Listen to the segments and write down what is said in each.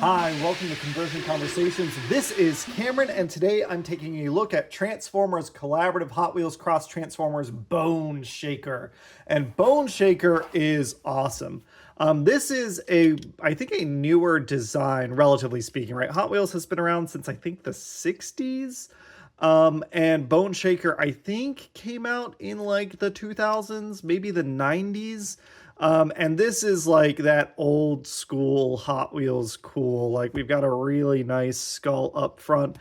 Hi, welcome to Conversion Conversations. This is Cameron, and today I'm taking a look at Transformers Collaborative Hot Wheels Cross Transformers Boneshaker. And Boneshaker is awesome. This is I think a newer design, relatively speaking, right? Hot Wheels has been around since I think the 60s. And Boneshaker, I think, came out in like the 2000s, maybe the 90s. And this is like that old school Hot Wheels cool. Like we've got a really nice skull up front.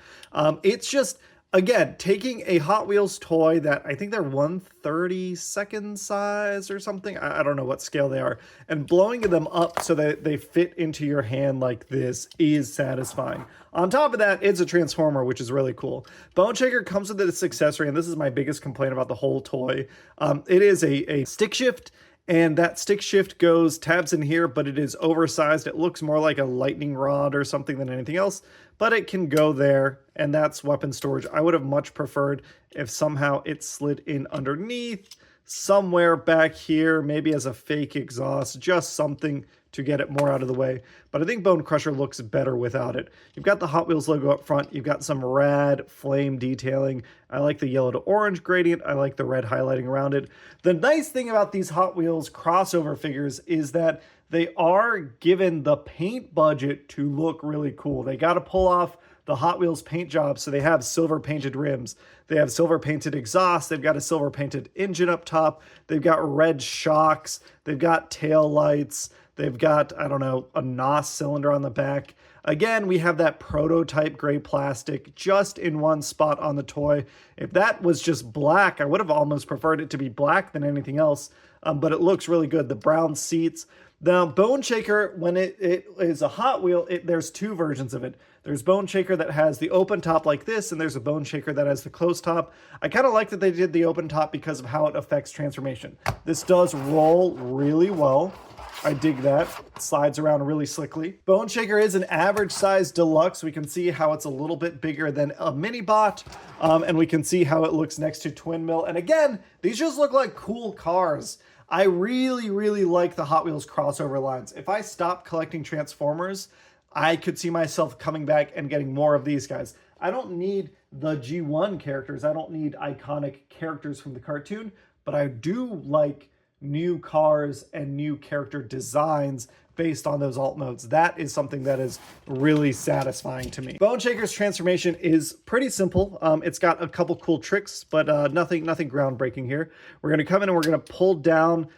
It's just, again, taking a Hot Wheels toy that I think they're 1/32nd size or something. I don't know what scale they are. And blowing them up so that they fit into your hand like this is satisfying. On top of that, it's a Transformer, which is really cool. Boneshaker comes with this accessory, and this is my biggest complaint about the whole toy. It is a stick shift. And that stick shift tabs in here, but it is oversized. It looks more like a lightning rod or something than anything else, but it can go there, and that's weapon storage. I would have much preferred if somehow it slid in underneath, somewhere back here, maybe as a fake exhaust, just something to get it more out of the way. But I think Bone Crusher looks better without it. You've got the Hot Wheels logo up front. You've got some rad flame detailing. I like the yellow to orange gradient. I like the red highlighting around it. The nice thing about these Hot Wheels crossover figures is that they are given the paint budget to look really cool. They got to pull off the Hot Wheels paint job, so they have silver painted rims. They have silver painted exhaust. They've got a silver painted engine up top. They've got red shocks. They've got tail lights. They've got, I don't know, a NOS cylinder on the back. Again, we have that prototype gray plastic just in one spot on the toy. If that was just black, I would have almost preferred it to be black than anything else, but it looks really good. The brown seats. Now, Boneshaker, when it is a Hot Wheel, there's two versions of it. There's Boneshaker that has the open top like this, and there's a Boneshaker that has the closed top. I kind of like that they did the open top because of how it affects transformation. This does roll really well. I dig that. It slides around really slickly. Boneshaker is an average size deluxe. We can see how it's a little bit bigger than a mini bot, and we can see how it looks next to Twin Mill. And again, these just look like cool cars. I really, really like the Hot Wheels crossover lines. If I stop collecting Transformers, I could see myself coming back and getting more of these guys. I don't need the G1 characters. I don't need iconic characters from the cartoon, but I do like new cars and new character designs based on those alt modes. That is something that is really satisfying to me. Boneshaker's transformation is pretty simple. It's got a couple cool tricks, but nothing groundbreaking here. We're going to come in and we're going to pull down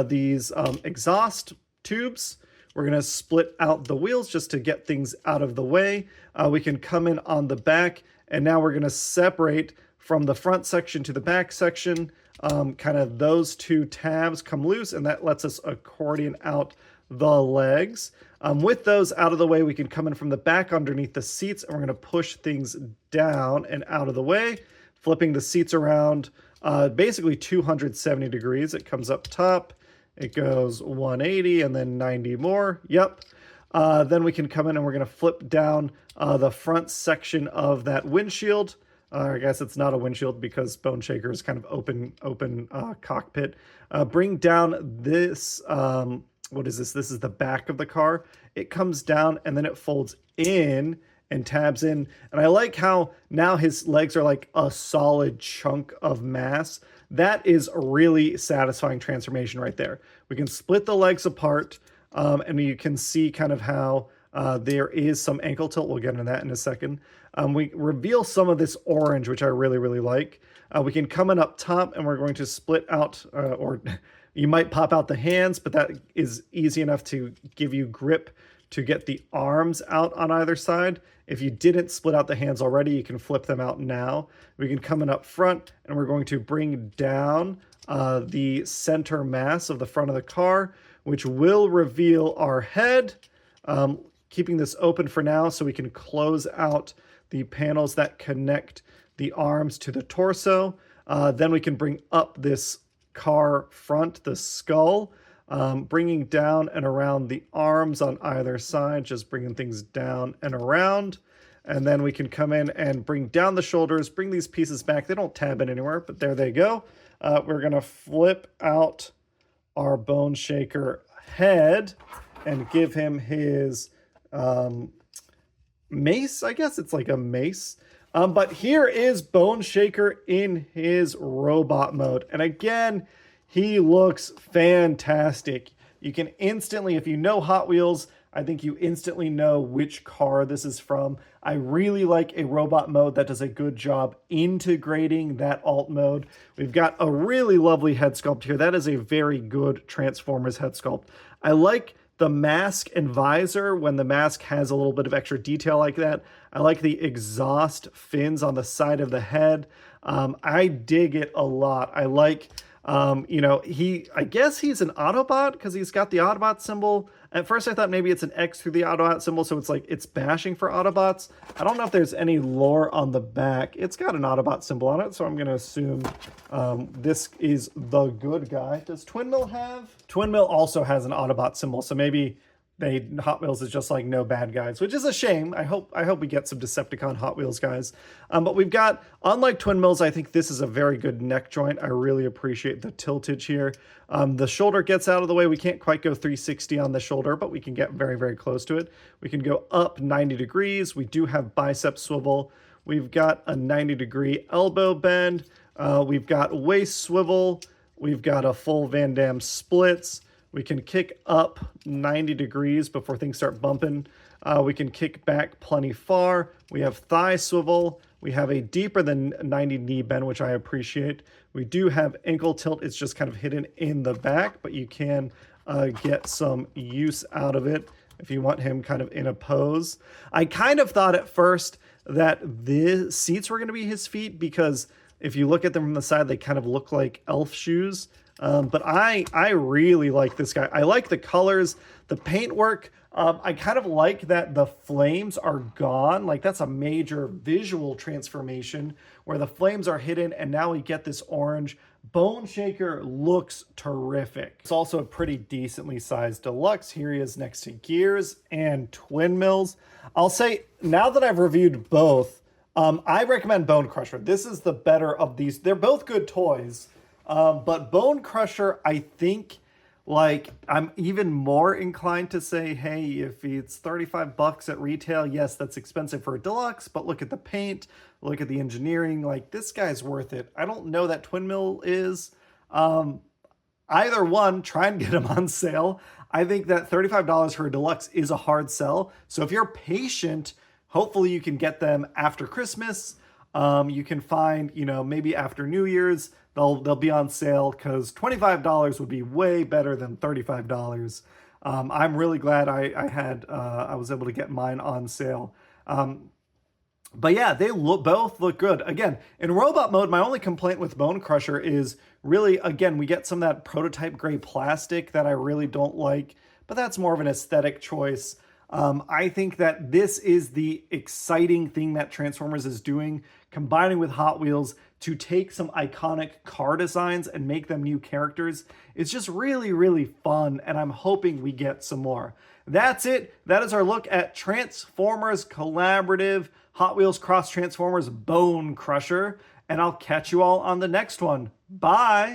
these exhaust tubes. We're going to split out the wheels just to get things out of the way. We can come in on the back, and now we're going to separate from the front section to the back section. Kind of those two tabs come loose, and that lets us accordion out the legs. With those out of the way, we can come in from the back underneath the seats, and we're going to push things down and out of the way, flipping the seats around basically 270 degrees. It comes up top, it goes 180 and then 90 more. Yep. Then we can come in and we're going to flip down the front section of that windshield. I guess it's not a windshield because Boneshaker is kind of open cockpit. Bring down this, what is this? This is the back of the car. It comes down and then it folds in and tabs in. And I like how now his legs are like a solid chunk of mass. That is a really satisfying transformation right there. We can split the legs apart, and you can see kind of how there is some ankle tilt. We'll get into that in a second. We reveal some of this orange, which I really, really like. We can come in up top, and we're going to split out, or you might pop out the hands, but that is easy enough to give you grip to get the arms out on either side. If you didn't split out the hands already, you can flip them out now. We can come in up front, and we're going to bring down the center mass of the front of the car, which will reveal our head. Keeping this open for now so we can close out the panels that connect the arms to the torso. Then we can bring up this car front, the skull, bringing down and around the arms on either side, just bringing things down and around. And then we can come in and bring down the shoulders, bring these pieces back. They don't tab in anywhere, but there they go. We're going to flip out our Boneshaker head and give him his mace, I guess it's like a mace. But here is Boneshaker in his robot mode. And again, he looks fantastic. You can instantly, if you know Hot Wheels, I think you instantly know which car this is from. I really like a robot mode that does a good job integrating that alt mode. We've got a really lovely head sculpt here. That is a very good Transformers head sculpt. I like the mask and visor when the mask has a little bit of extra detail like that. I like the exhaust fins on the side of the head. I dig it a lot. I like, I guess he's an Autobot because he's got the Autobot symbol. At first I thought maybe it's an X through the Autobot symbol, so it's like it's bashing for Autobots. I don't know if there's any lore on the back. It's got an Autobot symbol on it, so I'm going to assume this is the good guy. Does Twin Mill have? Twin Mill also has an Autobot symbol, so maybe Hot Wheels is just like no bad guys, which is a shame. I hope we get some Decepticon Hot Wheels guys. But we've got, unlike Twin Mills, I think this is a very good neck joint. I really appreciate the tiltage here. The shoulder gets out of the way. We can't quite go 360 on the shoulder, but we can get very, very close to it. We can go up 90 degrees. We do have bicep swivel. We've got a 90-degree elbow bend. We've got waist swivel. We've got a full Van Damme splits. We can kick up 90 degrees before things start bumping. We can kick back plenty far. We have thigh swivel. We have a deeper than 90 knee bend, which I appreciate. We do have ankle tilt. It's just kind of hidden in the back, but you can get some use out of it if you want him kind of in a pose. I kind of thought at first that the seats were going to be his feet because if you look at them from the side, they kind of look like elf shoes. But I really like this guy. I like the colors, the paintwork. I kind of like that the flames are gone. Like that's a major visual transformation where the flames are hidden and now we get this orange. Boneshaker looks terrific. It's also a pretty decently sized deluxe. Here he is next to Gears and Twin Mills. I'll say now that I've reviewed both, I recommend Bone Crusher. This is the better of these. They're both good toys. But Bone Crusher, I think, like, I'm even more inclined to say, hey, if it's 35 bucks at retail, yes, that's expensive for a deluxe, but look at the paint, look at the engineering, like, this guy's worth it. I don't know that Twin Mill is. Either one, try and get them on sale. I think that $35 for a deluxe is a hard sell. So if you're patient, hopefully you can get them after Christmas. You can find, maybe after New Year's, they'll be on sale because $25 would be way better than $35. I'm really glad I was able to get mine on sale. But yeah, they both look good. Again, in robot mode, my only complaint with Bone Crusher is really, again, we get some of that prototype gray plastic that I really don't like, but that's more of an aesthetic choice. I think that this is the exciting thing that Transformers is doing, combining with Hot Wheels to take some iconic car designs and make them new characters. It's just really, really fun, and I'm hoping we get some more. That's it. That is our look at Transformers Collaborative Hot Wheels Cross Transformers Bone Crusher, and I'll catch you all on the next one. Bye!